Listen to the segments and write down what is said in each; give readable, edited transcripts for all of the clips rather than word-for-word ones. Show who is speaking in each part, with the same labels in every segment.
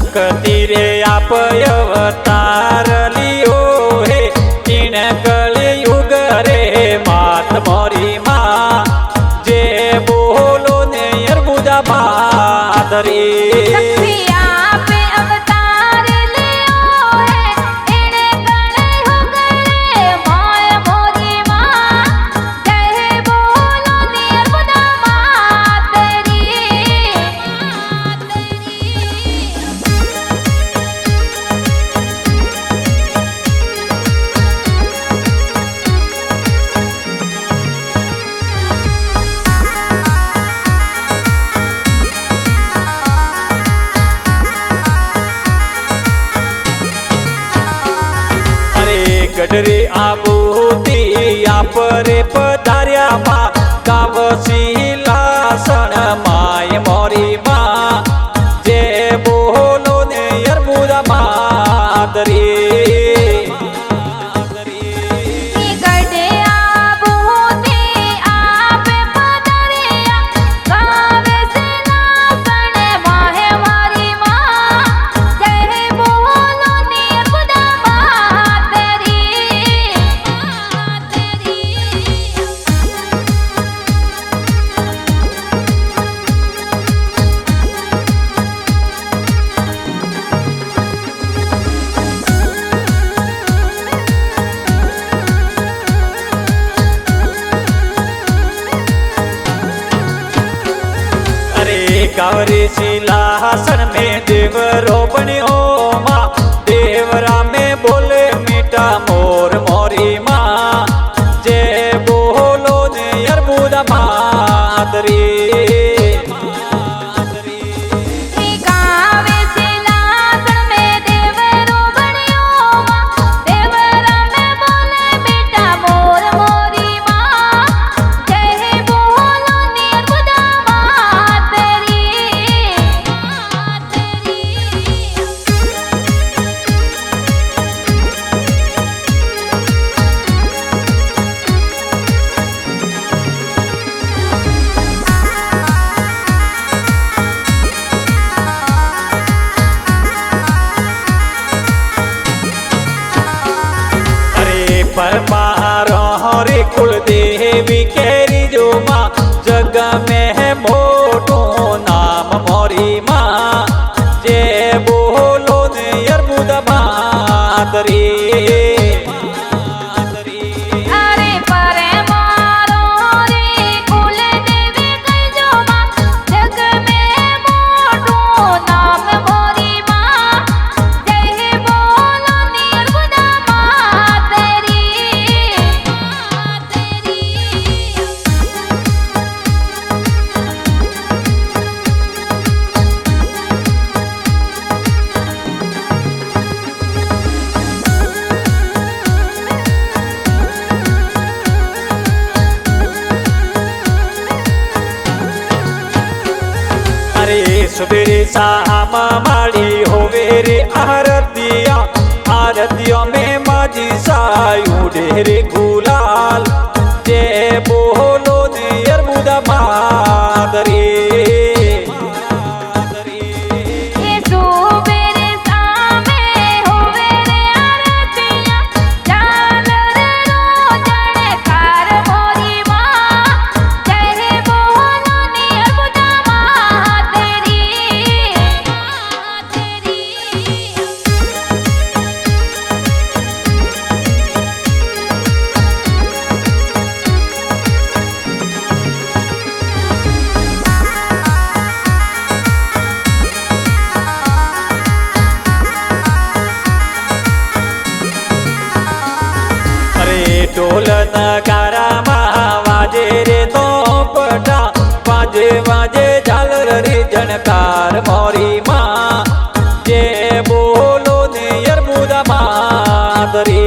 Speaker 1: शक्ति रे आप अवतार लियो हे तीन कलयुग रे मात मोरी माँ जे बोलो ने अर्बुदा माधरी गडरे आबूती आपरे पधार्या माँ कावशीला सण माय मोरी माँ जे बोलो ने अर्बुदा माधरी कावरी सिंहासन में देवरो बन्यो माँ देवरा में बोले मीठा मोर मोरी माँ जे बोलो ने अर्बुदा माधरी परमारो हरि कुल देवी केरी जो माँ जग में है मोटो नाम मोरी माँ जे बोलो ने अर्बुदा माधरी सुबेरे शाम माड़ी होवे रे आरतिया आरतियों में माझी सायु ढेरे गुलाल जे बोलो ने अर्बुदा माधरी ढोल नगारा वाजे रे तो पटा वाजे वाजे झालर रे झनकार मोरी माँ जे बोलो ने अर्बुदा माधरी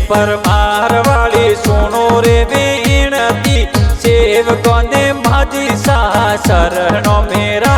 Speaker 1: परमार वाली सुनो रे विनती सेवकों ने माझी सा शरणों मेरा